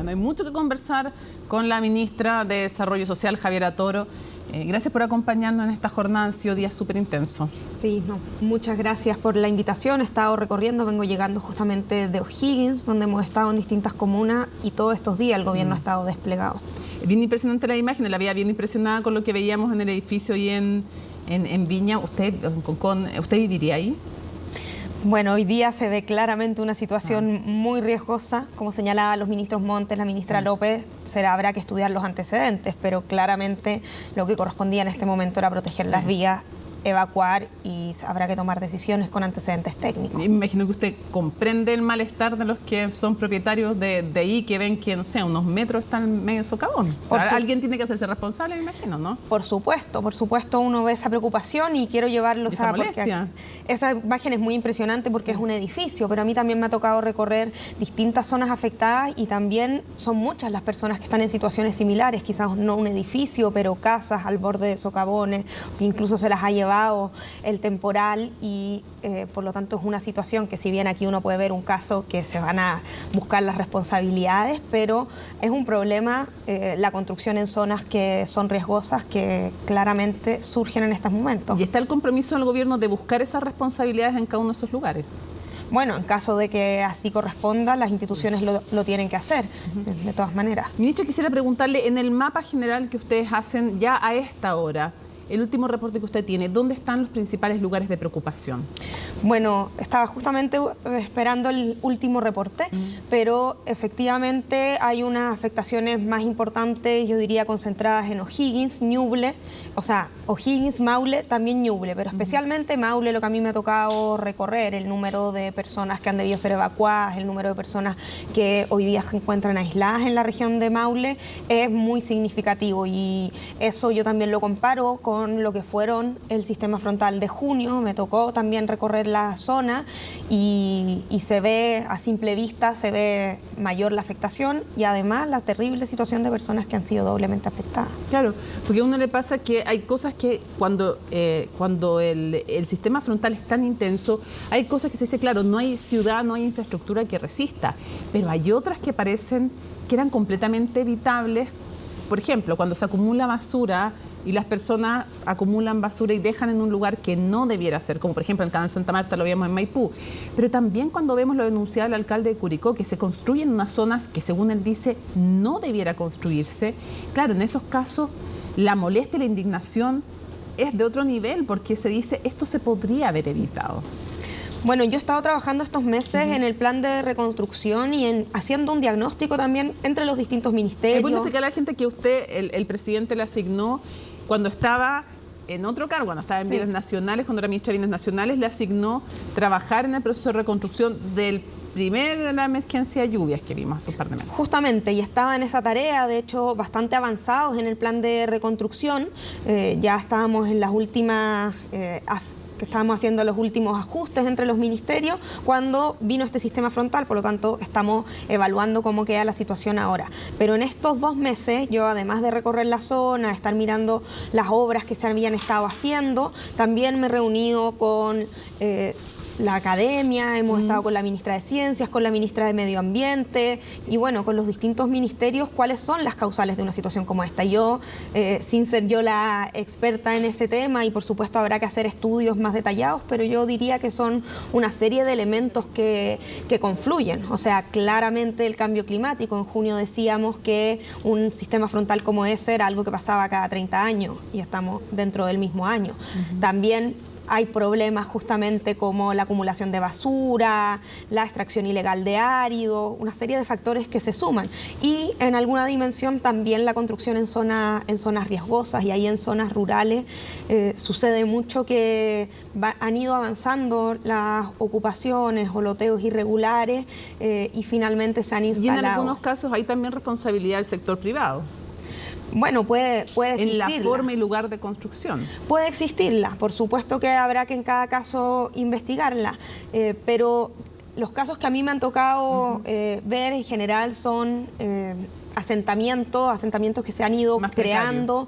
Bueno, hay mucho que conversar con la ministra de Desarrollo Social, Javiera Toro. Gracias por acompañarnos en esta jornada, han sido días súper intensos. Sí, no, muchas gracias por la invitación. He estado recorriendo, vengo llegando justamente de O'Higgins, donde hemos estado en distintas comunas y todos estos días el gobierno ha estado desplegado. Bien impresionante la imagen, la veía bien impresionada con lo que veíamos en el edificio y en Viña. ¿Usted viviría ahí? Bueno, hoy día se ve claramente una situación muy riesgosa, como señalaban los ministros Montes, la ministra López, habrá que estudiar los antecedentes, pero claramente lo que correspondía en este momento era proteger las vías, evacuar y habrá que tomar decisiones con antecedentes técnicos. Me imagino que usted comprende el malestar de los que son propietarios de ahí, que ven que, no sé, unos metros están medio socavón. O sea, alguien tiene que hacerse responsable, me imagino, ¿no? Por supuesto uno ve esa preocupación y quiero llevarlos a... Porque esa imagen es muy impresionante porque es un edificio, pero a mí también me ha tocado recorrer distintas zonas afectadas y también son muchas las personas que están en situaciones similares, quizás no un edificio, pero casas al borde de socavones, que incluso se las ha llevado el temporal y por lo tanto es una situación que, si bien aquí uno puede ver un caso que se van a buscar las responsabilidades, pero es un problema la construcción en zonas que son riesgosas, que claramente surgen en estos momentos. ¿Y está el compromiso del gobierno de buscar esas responsabilidades en cada uno de esos lugares? Bueno, en caso de que así corresponda, las instituciones lo tienen que hacer, de todas maneras. Ministra, quisiera preguntarle, en el mapa general que ustedes hacen ya a esta hora, el último reporte que usted tiene, ¿dónde están los principales lugares de preocupación? Bueno, estaba justamente esperando el último reporte, pero efectivamente hay unas afectaciones más importantes, yo diría concentradas en O'Higgins, Ñuble, o sea, O'Higgins, Maule, también Ñuble, pero especialmente Maule, lo que a mí me ha tocado recorrer, el número de personas que han debido ser evacuadas, el número de personas que hoy día se encuentran aisladas en la región de Maule, es muy significativo y eso yo también lo comparo con lo que fueron el sistema frontal de junio. Me tocó también recorrer la zona y se ve, a simple vista, se ve mayor la afectación y además la terrible situación de personas que han sido doblemente afectadas. Claro, porque a uno le pasa que hay cosas que cuando el sistema frontal es tan intenso, hay cosas que se dice, claro, no hay ciudad, no hay infraestructura que resista, pero hay otras que parecen que eran completamente evitables. Por ejemplo, cuando se acumula basura y las personas acumulan basura y dejan en un lugar que no debiera ser, como por ejemplo en el Canal Santa Marta, lo vemos en Maipú, pero también cuando vemos lo denunciado el alcalde de Curicó, que se construyen unas zonas que, según él dice, no debiera construirse. Claro, en esos casos la molestia y la indignación es de otro nivel, porque se dice, esto se podría haber evitado. Bueno, yo he estado trabajando estos meses en el plan de reconstrucción y haciendo un diagnóstico también entre los distintos ministerios. ¿Puede explicar a la gente que usted, el presidente, le asignó cuando estaba en otro cargo, cuando estaba en Bienes Nacionales, cuando era ministra de Bienes Nacionales, le asignó trabajar en el proceso de reconstrucción de la emergencia de lluvias que vimos hace un par de meses? Justamente, y estaba en esa tarea, de hecho, bastante avanzados en el plan de reconstrucción. Ya estábamos en las últimas... que estábamos haciendo los últimos ajustes entre los ministerios cuando vino este sistema frontal, por lo tanto estamos evaluando cómo queda la situación ahora. Pero en estos 2 meses, yo además de recorrer la zona, estar mirando las obras que se habían estado haciendo, también me he reunido con la academia, hemos estado con la ministra de Ciencias, con la ministra de Medio Ambiente y bueno, con los distintos ministerios, cuáles son las causales de una situación como esta. Yo, sin ser yo la experta en ese tema, y por supuesto habrá que hacer estudios más detallados, pero yo diría que son una serie de elementos que confluyen. O sea, claramente el cambio climático. En junio decíamos que un sistema frontal como ese era algo que pasaba cada 30 años y estamos dentro del mismo año. También hay problemas justamente como la acumulación de basura, la extracción ilegal de árido, una serie de factores que se suman. Y en alguna dimensión también la construcción en zonas riesgosas, y ahí en zonas rurales sucede mucho que han ido avanzando las ocupaciones o loteos irregulares y finalmente se han instalado. Y en algunos casos hay también responsabilidad del sector privado. Bueno, puede existirla. En la forma y lugar de construcción. Puede existirla, por supuesto que habrá que en cada caso investigarla, pero los casos que a mí me han tocado ver en general son asentamientos que se han ido Más creando,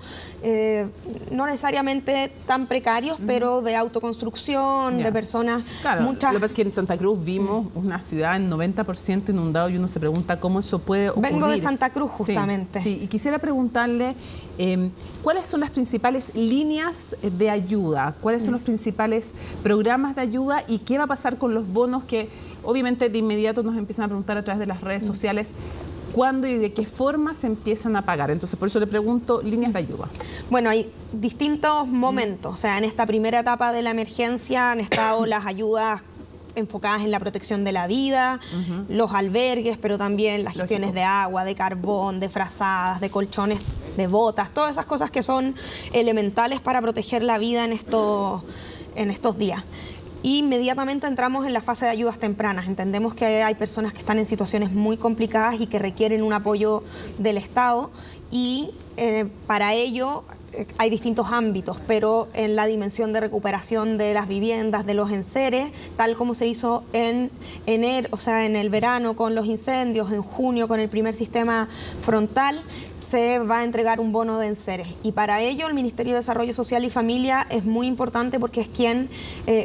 no necesariamente tan precarios, pero de autoconstrucción, de personas... Claro, muchas... lo que pasa es que en Santa Cruz vimos una ciudad en 90% inundado y uno se pregunta cómo eso puede ocurrir. Vengo de Santa Cruz, justamente. Sí, y quisiera preguntarle cuáles son las principales líneas de ayuda, cuáles son los principales programas de ayuda y qué va a pasar con los bonos que obviamente de inmediato nos empiezan a preguntar a través de las redes sociales. ¿Cuándo y de qué forma se empiezan a pagar? Entonces, por eso le pregunto, líneas de ayuda. Bueno, hay distintos momentos. O sea, en esta primera etapa de la emergencia han estado las ayudas enfocadas en la protección de la vida, los albergues, pero también las gestiones de agua, de carbón, de frazadas, de colchones, de botas, todas esas cosas que son elementales para proteger la vida en estos días. Inmediatamente entramos en la fase de ayudas tempranas. Entendemos que hay personas que están en situaciones muy complicadas y que requieren un apoyo del Estado y para ello hay distintos ámbitos, pero en la dimensión de recuperación de las viviendas, de los enseres, tal como se hizo en enero, o sea, en el verano con los incendios, en junio con el primer sistema frontal, se va a entregar un bono de enseres. Y para ello el Ministerio de Desarrollo Social y Familia es muy importante porque es quien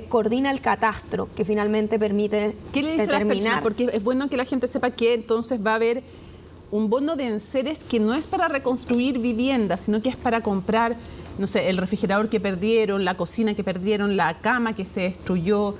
coordina el catastro, que finalmente permite ¿Qué le dice determinar? A las personas? Porque es bueno que la gente sepa que entonces va a haber un bono de enseres que no es para reconstruir viviendas, sino que es para comprar, no sé, el refrigerador que perdieron, la cocina que perdieron, la cama que se destruyó,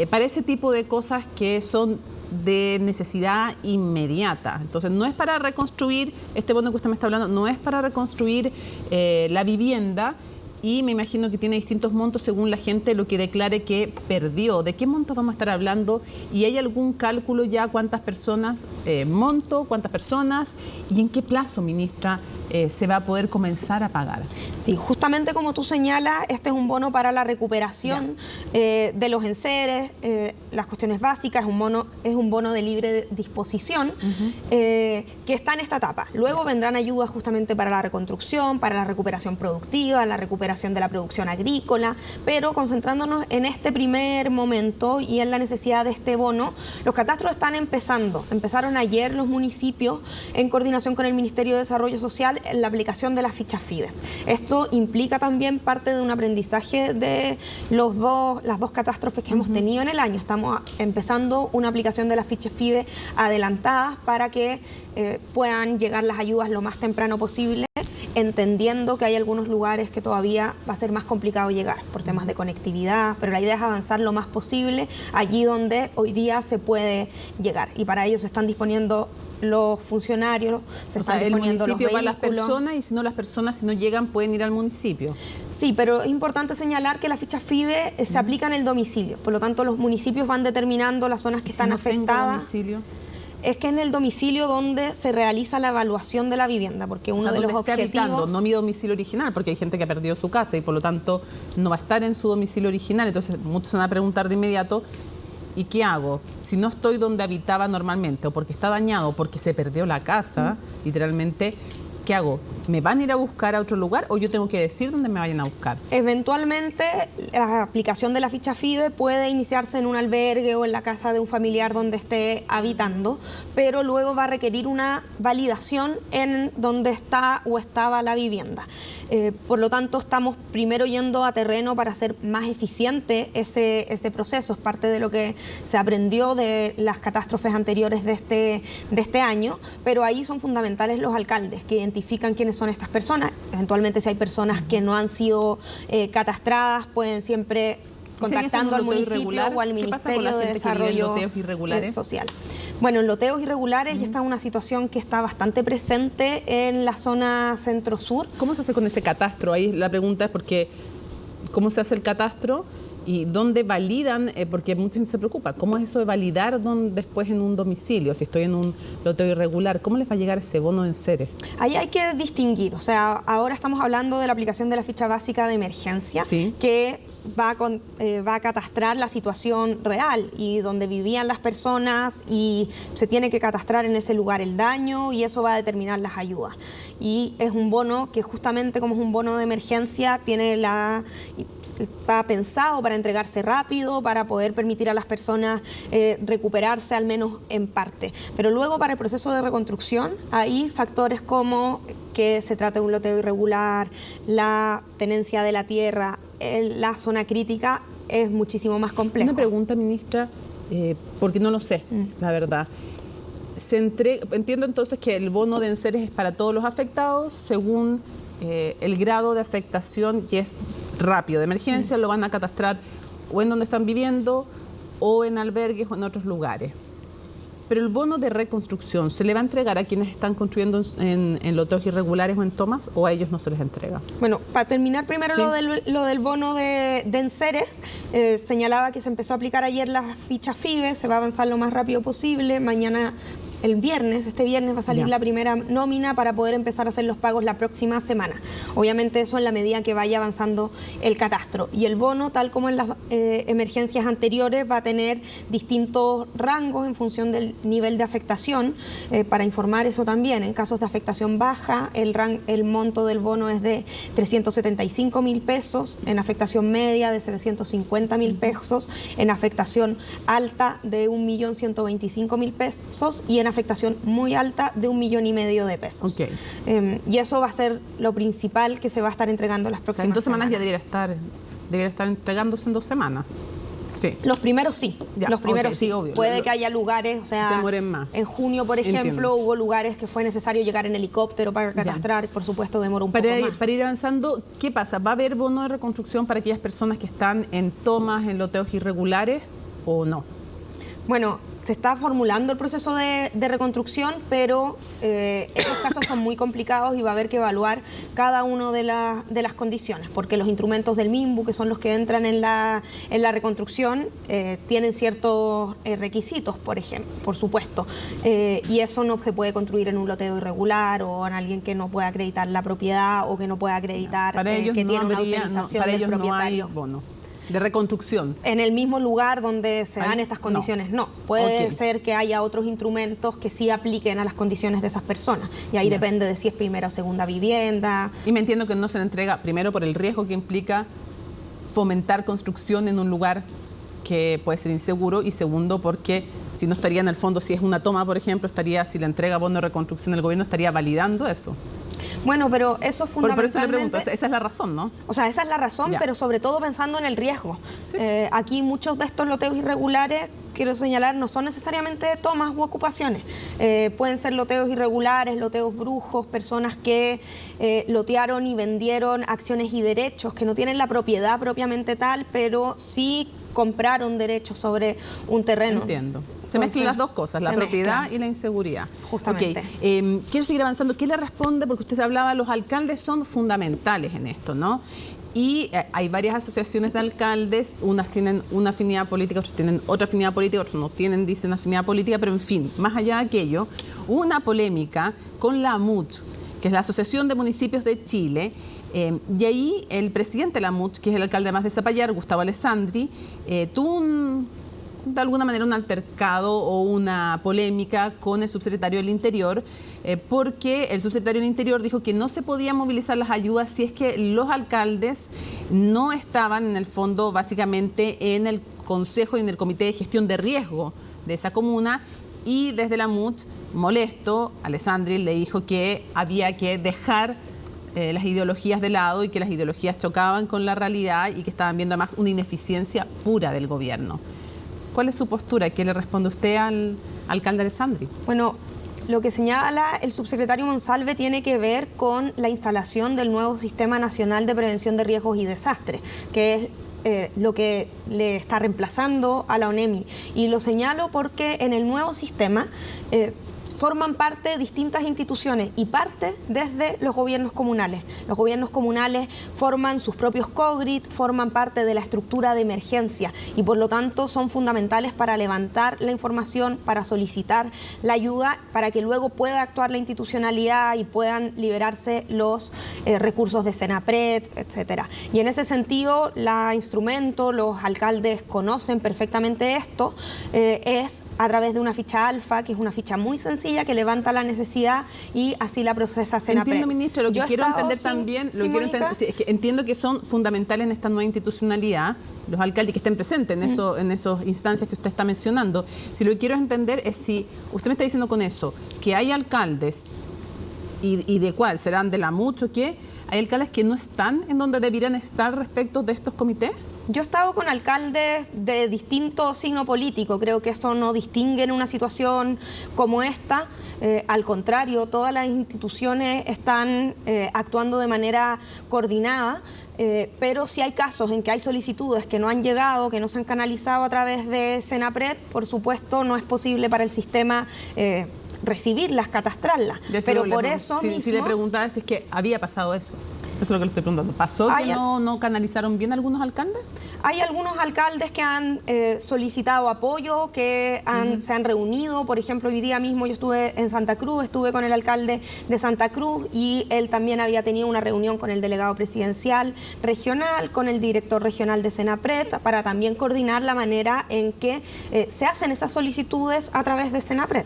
para ese tipo de cosas que son de necesidad inmediata. Entonces, no es para reconstruir, este bono que usted me está hablando, no es para reconstruir la vivienda, y me imagino que tiene distintos montos según la gente lo que declare que perdió. ¿De qué montos vamos a estar hablando? ¿Y hay algún cálculo ya cuántas personas, cuántas personas y en qué plazo, ministra, se va a poder comenzar a pagar? Sí, justamente como tú señalas, este es un bono para la recuperación de los enseres, las cuestiones básicas, es un bono de libre disposición que está en esta etapa. Luego vendrán ayudas justamente para la reconstrucción, para la recuperación productiva, la recuperación de la producción agrícola, pero concentrándonos en este primer momento y en la necesidad de este bono, los catastros están empezaron ayer los municipios en coordinación con el Ministerio de Desarrollo Social en la aplicación de las fichas FIDES. Esto implica también parte de un aprendizaje de las dos catástrofes que hemos tenido en el año. Estamos empezando una aplicación de las fichas FIDES adelantadas para que puedan llegar las ayudas lo más temprano posible, entendiendo que hay algunos lugares que todavía va a ser más complicado llegar por temas de conectividad, pero la idea es avanzar lo más posible allí donde hoy día se puede llegar, y para ello se están disponiendo los funcionarios, el municipio va a las personas, y si no las personas, si no llegan, pueden ir al municipio. Sí, pero es importante señalar que las fichas FIDE se aplican en el domicilio, por lo tanto los municipios van determinando las zonas que están afectadas. Es que en el domicilio donde se realiza la evaluación de la vivienda, porque uno de los objetivos... no mi domicilio original, porque hay gente que ha perdido su casa y por lo tanto no va a estar en su domicilio original. Entonces muchos se van a preguntar de inmediato, ¿y qué hago? Si no estoy donde habitaba normalmente, o porque está dañado, o porque se perdió la casa, literalmente, ¿qué hago? ¿Me van a ir a buscar a otro lugar o yo tengo que decir dónde me vayan a buscar? Eventualmente, la aplicación de la ficha FIDE puede iniciarse en un albergue o en la casa de un familiar donde esté habitando, pero luego va a requerir una validación en donde está o estaba la vivienda. Por lo tanto, estamos primero yendo a terreno para hacer más eficiente ese proceso. Es parte de lo que se aprendió de las catástrofes anteriores de este año, pero ahí son fundamentales los alcaldes que identifican quiénes son estas personas. Eventualmente, si hay personas que no han sido catastradas, pueden siempre contactando al municipio o al Ministerio de Desarrollo Social. Bueno, en loteos irregulares ya está una situación que está bastante presente en la zona centro-sur. ¿Cómo se hace con ese catastro? Ahí la pregunta es porque ¿cómo se hace el catastro? ¿Y dónde validan? Porque mucha gente se preocupa. ¿Cómo es eso de validar después en un domicilio? Si estoy en un loteo irregular, ¿cómo les va a llegar ese bono de enseres? Ahí hay que distinguir. O sea, ahora estamos hablando de la aplicación de la ficha básica de emergencia, que va a catastrar la situación real y donde vivían las personas, y se tiene que catastrar en ese lugar el daño y eso va a determinar las ayudas. Y es un bono que justamente como es un bono de emergencia está pensado para entregarse rápido, para poder permitir a las personas recuperarse al menos en parte. Pero luego para el proceso de reconstrucción hay factores como que se trata de un loteo irregular, la tenencia de la tierra, la zona crítica es muchísimo más complejo. Una pregunta, ministra, porque no lo sé, la verdad. Entiendo entonces que el bono de enseres es para todos los afectados según el grado de afectación, y es rápido, de emergencia, lo van a catastrar o en donde están viviendo o en albergues o en otros lugares. Pero el bono de reconstrucción, ¿se le va a entregar a quienes están construyendo en loteos irregulares o en tomas, o a ellos no se les entrega? Bueno, para terminar primero lo del bono de enseres, señalaba que se empezó a aplicar ayer las fichas FIBE, se va a avanzar lo más rápido posible. Mañana, este viernes va a salir la primera nómina para poder empezar a hacer los pagos la próxima semana. Obviamente eso en la medida que vaya avanzando el catastro. Y el bono, tal como en las emergencias anteriores, va a tener distintos rangos en función del nivel de afectación. Para informar eso también, en casos de afectación baja, el monto del bono es de 375.000 pesos, en afectación media de 750.000 pesos, en afectación alta de 1.125.000 pesos y en afectación muy alta de 1,5 millones de pesos. Okay. Y eso va a ser lo principal que se va a estar entregando las próximas en 2 semanas ya debería estar entregándose en 2 semanas. Sí. Los primeros sí, los primeros sí. Obvio. Puede que haya lugares, o sea, se mueren más. En junio, por ejemplo, hubo lugares que fue necesario llegar en helicóptero para catastrar, por supuesto demora un poco más. Para ir avanzando, ¿qué pasa? ¿Va a haber bono de reconstrucción para aquellas personas que están en tomas, en loteos irregulares o no? Bueno, se está formulando el proceso de reconstrucción, pero estos casos son muy complicados y va a haber que evaluar cada una de las condiciones, porque los instrumentos del MIMBU, que son los que entran en la reconstrucción, tienen ciertos requisitos, por supuesto, y eso no se puede construir en un loteo irregular o en alguien que no pueda acreditar la propiedad o que no pueda acreditar que tiene una autorización del propietario. No hay bono de reconstrucción. En el mismo lugar donde se dan estas condiciones, no. Puede ser que haya otros instrumentos que sí apliquen a las condiciones de esas personas. Y ahí depende de si es primera o segunda vivienda. Y me entiendo que no se le entrega, primero por el riesgo que implica fomentar construcción en un lugar que puede ser inseguro, y segundo porque si no estaría en el fondo, si es una toma, por ejemplo, si le entrega bono de reconstrucción el gobierno, estaría validando eso. Bueno, pero eso fundamentalmente... Por eso le pregunto, esa es la razón, ¿no? O sea, esa es la razón, pero sobre todo pensando en el riesgo. Sí. Aquí muchos de estos loteos irregulares, quiero señalar, no son necesariamente tomas u ocupaciones. Pueden ser loteos irregulares, loteos brujos, personas que lotearon y vendieron acciones y derechos, que no tienen la propiedad propiamente tal, pero sí compraron derechos sobre un terreno. Entiendo. Se mezclan las dos cosas, la propiedad y la inseguridad. Justamente. Okay. Quiero seguir avanzando. ¿Qué le responde? Porque usted hablaba, los alcaldes son fundamentales en esto, ¿no? Y hay varias asociaciones de alcaldes, unas tienen una afinidad política, otras tienen otra afinidad política, otras no tienen, dicen, afinidad política, pero en fin, más allá de aquello, hubo una polémica con la AMUT, que es la Asociación de Municipios de Chile, y ahí el presidente de la AMUT, que es el alcalde más de Zapallar, Gustavo Alessandri, tuvo de alguna manera un altercado o una polémica con el subsecretario del Interior, porque el subsecretario del Interior dijo que no se podían movilizar las ayudas si es que los alcaldes no estaban en el fondo básicamente en el consejo y en el comité de gestión de riesgo de esa comuna, y desde la MUT, molesto, Alessandri le dijo que había que dejar las ideologías de lado y que las ideologías chocaban con la realidad y que estaban viendo además una ineficiencia pura del gobierno. ¿Cuál es su postura? ¿Qué le responde usted al alcalde Alessandri? Bueno, lo que señala el subsecretario Monsalve tiene que ver con la instalación del nuevo Sistema Nacional de Prevención de Riesgos y Desastres, que es lo que le está reemplazando a la ONEMI. Y lo señalo porque en el nuevo sistema forman parte de distintas instituciones y parte desde los gobiernos comunales. Los gobiernos comunales forman sus propios COGRIT, forman parte de la estructura de emergencia y por lo tanto son fundamentales para levantar la información, para solicitar la ayuda, para que luego pueda actuar la institucionalidad y puedan liberarse los recursos de Senapred, etcétera. Y en ese sentido, la instrumento, los alcaldes conocen perfectamente esto, es a través de una ficha alfa, que es una ficha muy sencilla que levanta la necesidad y así la procesa Senapred. Entiendo, ministra, lo que quiero entender también, es que entiendo que son fundamentales en esta nueva institucionalidad los alcaldes que estén presentes en esas instancias que usted está mencionando. Si lo que quiero entender es si usted me está diciendo con eso que hay alcaldes y de cuál serán de la mucho que hay alcaldes que no están en donde deberían estar respecto de estos comités. Yo he estado con alcaldes de distinto signo político, creo que eso no distingue en una situación como esta, al contrario, todas las instituciones están actuando de manera coordinada, pero si hay casos en que hay solicitudes que no han llegado, que no se han canalizado a través de Senapred, por supuesto no es posible para el sistema recibirlas, catastrarlas, pero por eso mismo... Si le preguntaba si es que había pasado eso. Eso es lo que le estoy preguntando. ¿Pasó que no canalizaron bien algunos alcaldes? Hay algunos alcaldes que han solicitado apoyo, que se han reunido. Por ejemplo, hoy día mismo yo estuve en Santa Cruz, estuve con el alcalde de Santa Cruz y él también había tenido una reunión con el delegado presidencial regional, con el director regional de Senapred, para también coordinar la manera en que se hacen esas solicitudes a través de Senapred.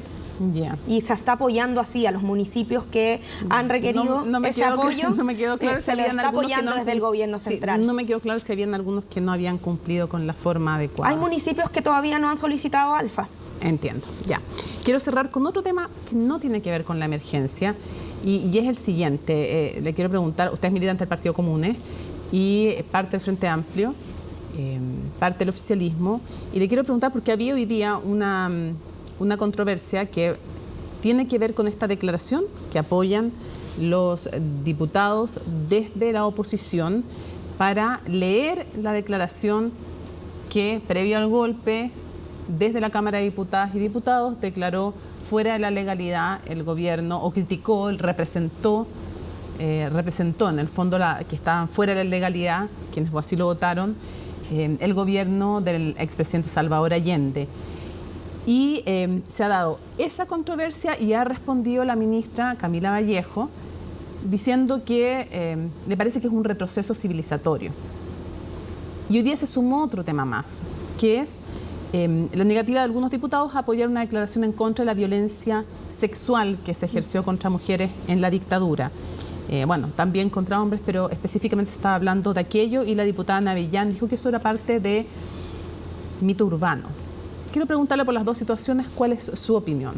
Yeah. Y se está apoyando así a los municipios que han requerido ese apoyo. No me quedó claro si se lo está apoyando desde el gobierno central. Sí, no me quedó claro si habían algunos que no habían cumplido con la forma adecuada. Hay municipios que todavía no han solicitado alfas. Entiendo, ya. Quiero cerrar con otro tema que no tiene que ver con la emergencia y es el siguiente. Le quiero preguntar, usted es militante del Partido Comunes y parte del Frente Amplio, parte del oficialismo, y le quiero preguntar porque había hoy día una controversia que tiene que ver con esta declaración que apoyan los diputados desde la oposición para leer la declaración que previo al golpe desde la Cámara de Diputadas y Diputados declaró fuera de la legalidad el gobierno o criticó, representó en el fondo que estaban fuera de la legalidad, quienes así lo votaron, el gobierno del expresidente Salvador Allende. Y se ha dado esa controversia y ha respondido la ministra Camila Vallejo diciendo que le parece que es un retroceso civilizatorio. Y hoy día se sumó otro tema más, que es la negativa de algunos diputados a apoyar una declaración en contra de la violencia sexual que se ejerció contra mujeres en la dictadura. Bueno, también contra hombres, pero específicamente se estaba hablando de aquello y la diputada Navellán dijo que eso era parte de mito urbano. Quiero preguntarle por las dos situaciones, ¿cuál es su opinión?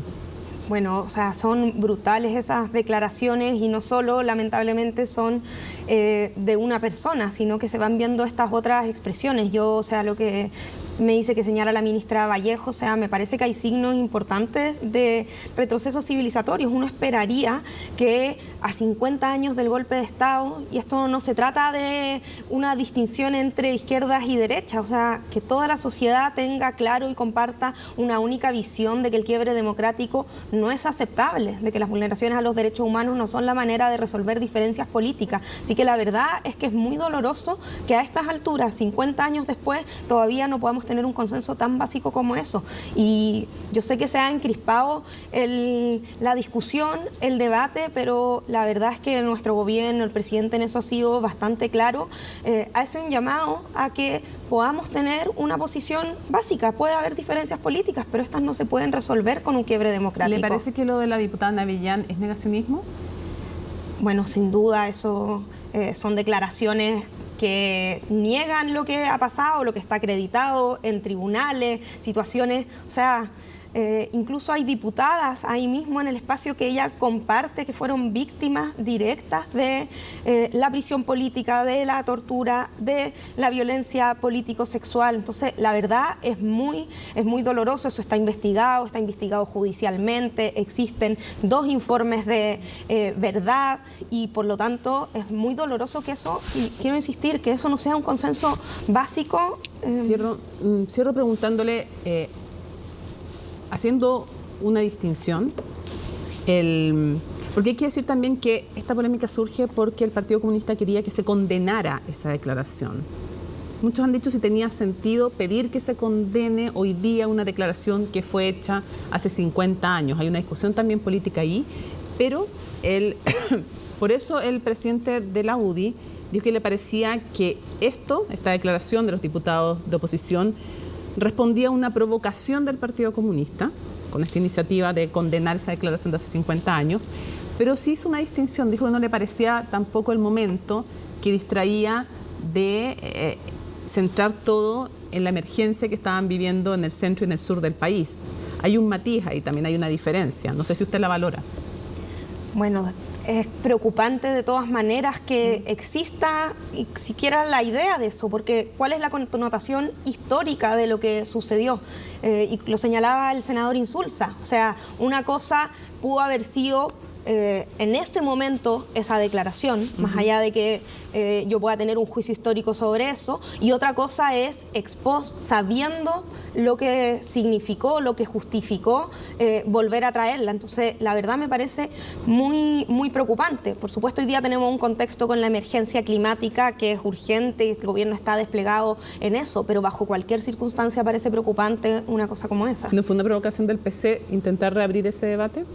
Bueno, o sea, son brutales esas declaraciones y no solo, lamentablemente, son de una persona, sino que se van viendo estas otras expresiones. Yo, o sea, lo que me dice que señala la ministra Vallejo, o sea, me parece que hay signos importantes de retrocesos civilizatorios. Uno esperaría que a 50 años del golpe de Estado, y esto no se trata de una distinción entre izquierdas y derechas, o sea, que toda la sociedad tenga claro y comparta una única visión de que el quiebre democrático no es aceptable, de que las vulneraciones a los derechos humanos no son la manera de resolver diferencias políticas. Así que la verdad es que es muy doloroso que a estas alturas, 50 años después, todavía no podamos tener un consenso tan básico como eso. Y yo sé que se ha encrispado la discusión, el debate, pero la verdad es que nuestro gobierno, el presidente en eso ha sido bastante claro, hace un llamado a que podamos tener una posición básica. Puede haber diferencias políticas, pero estas no se pueden resolver con un quiebre democrático. ¿Le parece que lo de la diputada Navellán es negacionismo? Bueno, sin duda, eso son declaraciones que niegan lo que ha pasado, lo que está acreditado en tribunales, situaciones, o sea, incluso hay diputadas ahí mismo en el espacio que ella comparte que fueron víctimas directas de la prisión política, de la tortura, de la violencia político-sexual. Entonces, la verdad es muy doloroso. Eso está investigado judicialmente, existen 2 informes de verdad y por lo tanto es muy doloroso que eso, y quiero insistir, que eso no sea un consenso básico. Cierro preguntándole, haciendo una distinción Porque hay que decir también que esta polémica surge porque el Partido Comunista quería que se condenara esa declaración. Muchos han dicho si tenía sentido pedir que se condene hoy día una declaración que fue hecha hace 50 años. Hay una discusión también política ahí, pero por eso el presidente de la UDI dijo que le parecía que esta declaración de los diputados de oposición, respondía a una provocación del Partido Comunista, con esta iniciativa de condenar esa declaración de hace 50 años, pero sí hizo una distinción, dijo que no le parecía tampoco el momento que distraía de centrar todo en la emergencia que estaban viviendo en el centro y en el sur del país. Hay un matiz ahí, también hay una diferencia, no sé si usted la valora. Bueno, es preocupante de todas maneras que exista siquiera la idea de eso, porque ¿cuál es la connotación histórica de lo que sucedió? Y lo señalaba el senador Insulza, o sea, una cosa pudo haber sido en ese momento esa declaración, más allá de que yo pueda tener un juicio histórico sobre eso, y otra cosa es ex post, sabiendo lo que significó, lo que justificó volver a traerla. Entonces, la verdad me parece muy, muy preocupante. Por supuesto, hoy día tenemos un contexto con la emergencia climática que es urgente y el gobierno está desplegado en eso, pero bajo cualquier circunstancia parece preocupante una cosa como esa. ¿No fue una provocación del PC intentar reabrir ese debate?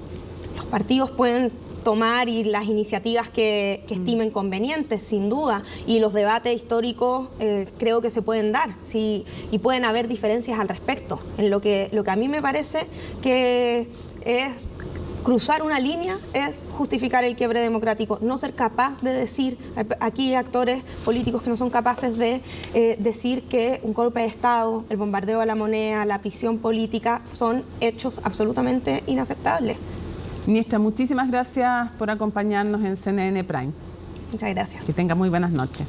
Los partidos pueden tomar las iniciativas que estimen convenientes, sin duda, y los debates históricos creo que se pueden dar, sí, y pueden haber diferencias al respecto. En lo que a mí me parece que es cruzar una línea es justificar el quiebre democrático, no ser capaz de decir, aquí hay actores políticos que no son capaces de decir que un golpe de Estado, el bombardeo a la moneda, la prisión política son hechos absolutamente inaceptables. Ministra, muchísimas gracias por acompañarnos en CNN Prime. Muchas gracias. Que tenga muy buenas noches.